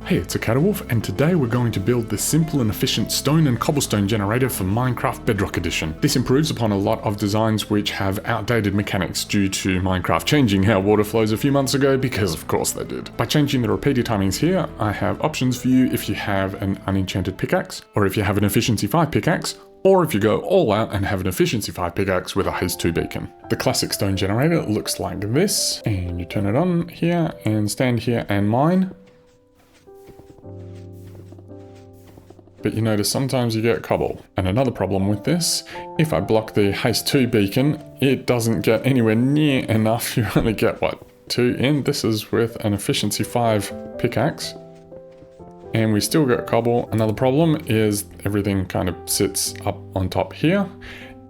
Hey, it's a Wolf, and today we're going to build this simple and efficient stone and cobblestone generator for Minecraft Bedrock Edition. This improves upon a lot of designs which have outdated mechanics due to Minecraft changing how water flows a few months ago, because of course they did. By changing the repeater timings here, I have options for you if you have an unenchanted pickaxe, or if you have an efficiency 5 pickaxe, or if you go all out and have an efficiency 5 pickaxe with a haste 2 beacon. The classic stone generator looks like this, and you turn it on here and stand here and mine. But you notice sometimes you get cobble. And another problem with this, if I block the haste 2 beacon, it doesn't get anywhere near enough. You only get, what, 2 in? This is with an efficiency 5 pickaxe. And we still get cobble. Another problem is everything kind of sits up on top here.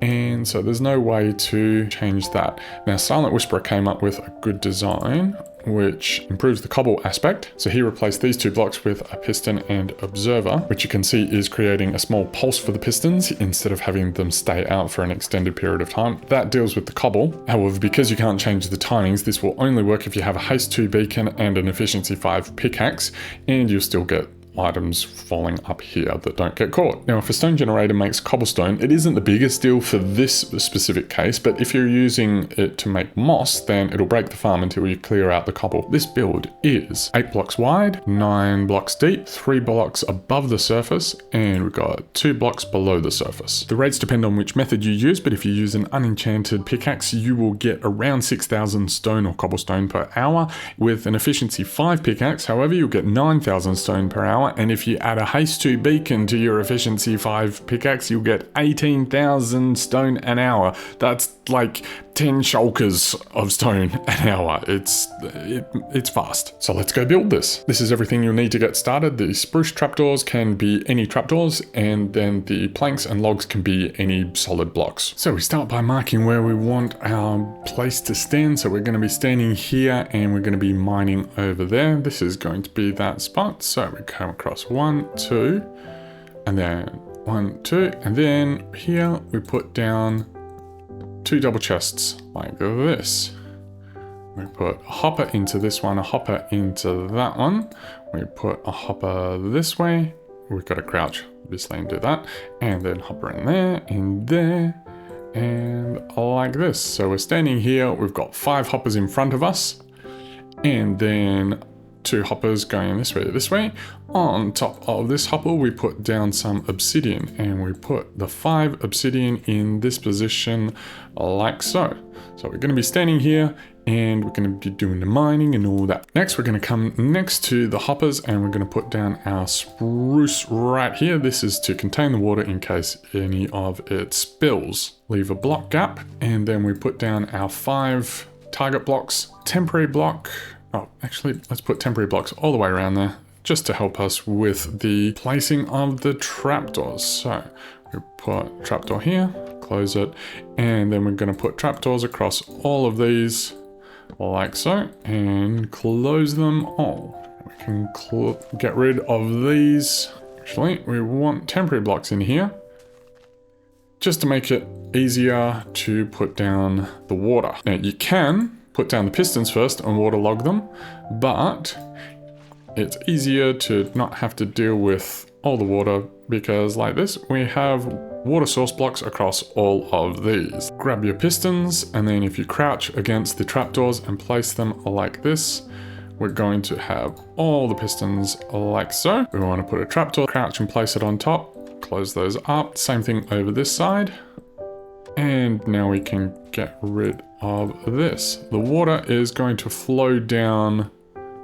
And so there's no way to change that. Now, Silent Whisperer came up with a good design which improves the cobble aspect. So he replaced these 2 blocks with a piston and observer, which you can see is creating a small pulse for the pistons instead of having them stay out for an extended period of time. That deals with the cobble. However, because you can't change the timings, this will only work if you have a haste 2 beacon and an efficiency 5 pickaxe, and you'll still get items falling up here that don't get caught. Now, if a stone generator makes cobblestone, it isn't the biggest deal for this specific case, but if you're using it to make moss, then it'll break the farm until you clear out the cobble. This build is 8 blocks wide, 9 blocks deep, 3 blocks above the surface, and we've got 2 blocks below the surface. The rates depend on which method you use, but if you use an unenchanted pickaxe, you will get around 6,000 stone or cobblestone per hour. With an efficiency 5 pickaxe, however, you'll get 9,000 stone per hour. And if you add a haste 2 beacon to your efficiency 5 pickaxe, you'll get 18,000 stone an hour. That's like 10 shulkers of stone an hour. It's fast. So let's go build this. This is everything you'll need to get started. The spruce trapdoors can be any trapdoors, and then the planks and logs can be any solid blocks. So we start by marking where we want our place to stand. So we're going to be standing here and we're going to be mining over there. This is going to be that spot. So we come across 1, 2, and then 1, 2, and then here we put down 2 double chests like this. We put a hopper into this one, a hopper into that one. We put a hopper this way. We've got to crouch obviously and do that, and then hopper in there, and like this. So we're standing here, we've got 5 hoppers in front of us, and then 2 hoppers going this way. On top of this hopper, we put down some obsidian, and we put the 5 obsidian in this position like so. So we're going to be standing here and we're going to be doing the mining and all that. Next, we're going to come next to the hoppers and we're going to put down our spruce right here. This is to contain the water in case any of it spills. Leave a block gap, and then we put down our 5 target blocks, temporary block. Oh, actually, let's put temporary blocks all the way around there just to help us with the placing of the trapdoors. So we put trapdoor here, close it, and then we're going to put trapdoors across all of these like so, and close them all. We can get rid of these. Actually, we want temporary blocks in here just to make it easier to put down the water. Now, you can put down the pistons first and waterlog them, but it's easier to not have to deal with all the water, because like this, we have water source blocks across all of these. Grab your pistons, and then if you crouch against the trapdoors and place them like this, we're going to have all the pistons like so. We want to put a trapdoor, crouch and place it on top, close those up. Same thing over this side. And now we can get rid of this. The water is going to flow down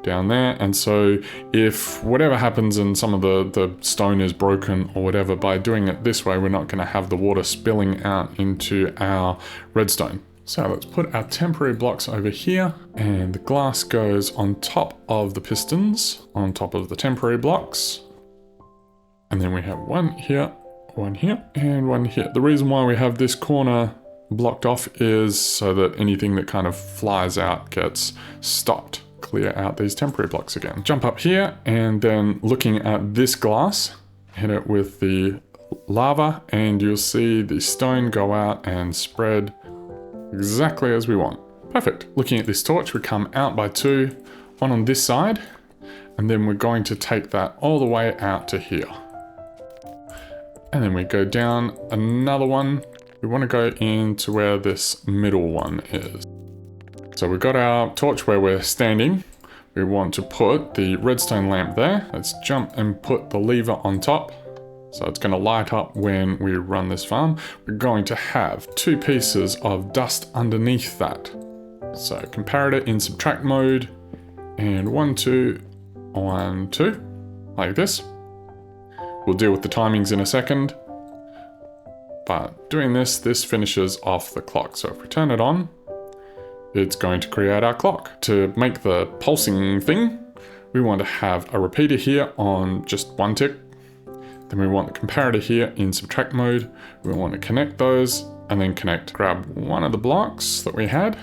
there, and so if whatever happens and some of the stone is broken or whatever, by doing it this way, we're not going to have the water spilling out into our redstone. So let's put our temporary blocks over here, and the glass goes on top of the pistons, on top of the temporary blocks, and then we have 1 here, 1 here, and 1 here. The reason why we have this corner blocked off is so that anything that kind of flies out gets stopped. Clear out these temporary blocks again. Jump up here, and then looking at this glass, hit it with the lava, and you'll see the stone go out and spread exactly as we want. Perfect. Looking at this torch, we come out by 2, one on this side, And then we're going to take that all the way out to here. And then we go down another one. We want to go into where this middle one is. So we've got our torch where we're standing. We want to put the redstone lamp there. Let's jump and put the lever on top. So it's going to light up when we run this farm. We're going to have 2 pieces of dust underneath that. So comparator in subtract mode, and 1, 2, 1, 2, like this. We'll deal with the timings in a second. But doing this finishes off the clock. So if we turn it on, it's going to create our clock. To make the pulsing thing, we want to have a repeater here on just 1 tick. Then we want the comparator here in subtract mode. We want to connect those and then grab one of the blocks that we had,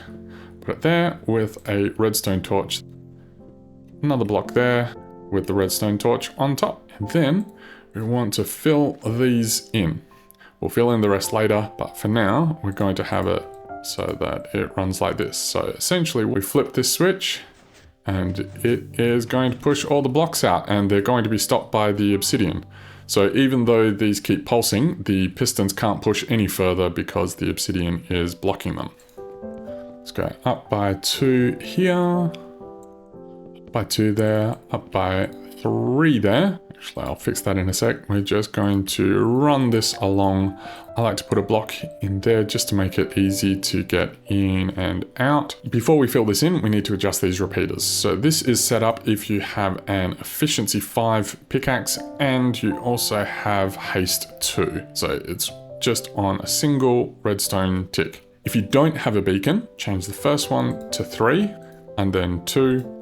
put it there with a redstone torch. Another block there with the redstone torch on top. And then we want to fill these in. We'll fill in the rest later, but for now, we're going to have it so that it runs like this. So essentially we flip this switch and it is going to push all the blocks out, and they're going to be stopped by the obsidian. So even though these keep pulsing, the pistons can't push any further because the obsidian is blocking them. Let's go up by 2 here, up by 2 there, up by 3 there. Actually, I'll fix that in a sec. We're just going to run this along. I like to put a block in there just to make it easy to get in and out. Before we fill this in, we need to adjust these repeaters. So this is set up if you have an efficiency 5 pickaxe and you also have haste 2. So it's just on a single redstone tick. If you don't have a beacon, change the first one to 3 and then 2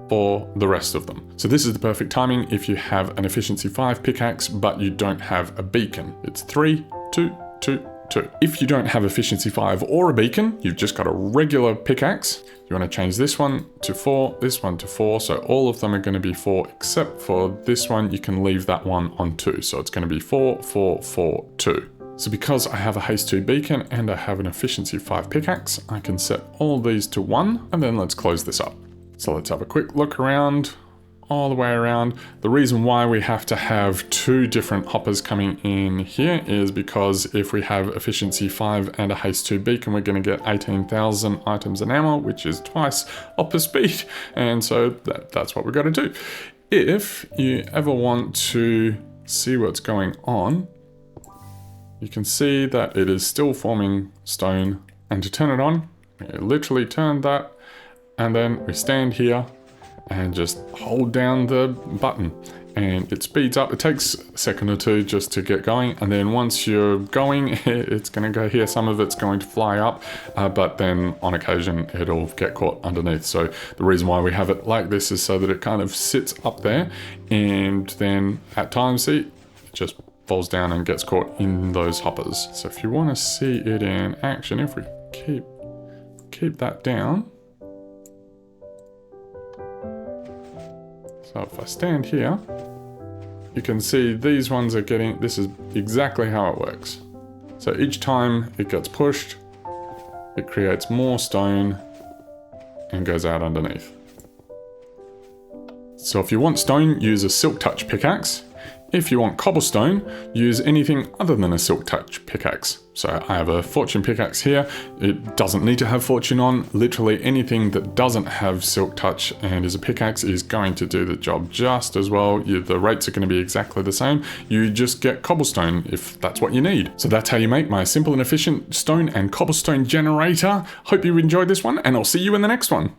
for the rest of them. So this is the perfect timing if you have an efficiency 5 pickaxe but you don't have a beacon. It's 3, 2, 2, 2. If you don't have efficiency 5 or a beacon, you've just got a regular pickaxe. You want to change this one to 4, this one to 4, so all of them are going to be 4 except for this one. You can leave that one on 2, so it's going to be 4, 4, 4, 2. So because I have a haste 2 beacon and I have an efficiency 5 pickaxe, I can set all these to 1, and then let's close this up. So let's have a quick look around, all the way around. The reason why we have to have 2 different hoppers coming in here is because if we have efficiency 5 and a haste 2 beacon, we're going to get 18,000 items an hour, which is twice hopper speed. And so that's what we've got to do. If you ever want to see what's going on, you can see that it is still forming stone. And to turn it on, we literally turn that, and then we stand here and just hold down the button and it speeds up. It takes a second or 2 just to get going, and then once you're going, it's going to go here. Some of it's going to fly up, but then on occasion it'll get caught underneath. So the reason why we have it like this is so that it kind of sits up there, and then at times, see, it just falls down and gets caught in those hoppers. So if you want to see it in action, if we keep that down. So if I stand here, you can see these ones are getting, this is exactly how it works. So each time it gets pushed, it creates more stone and goes out underneath. So if you want stone, use a silk touch pickaxe. If you want cobblestone, use anything other than a silk touch pickaxe. So I have a fortune pickaxe here. It doesn't need to have fortune on. Literally anything that doesn't have silk touch and is a pickaxe is going to do the job just as well. The rates are going to be exactly the same. You just get cobblestone if that's what you need. So that's how you make my simple and efficient stone and cobblestone generator. Hope you enjoyed this one, and I'll see you in the next one.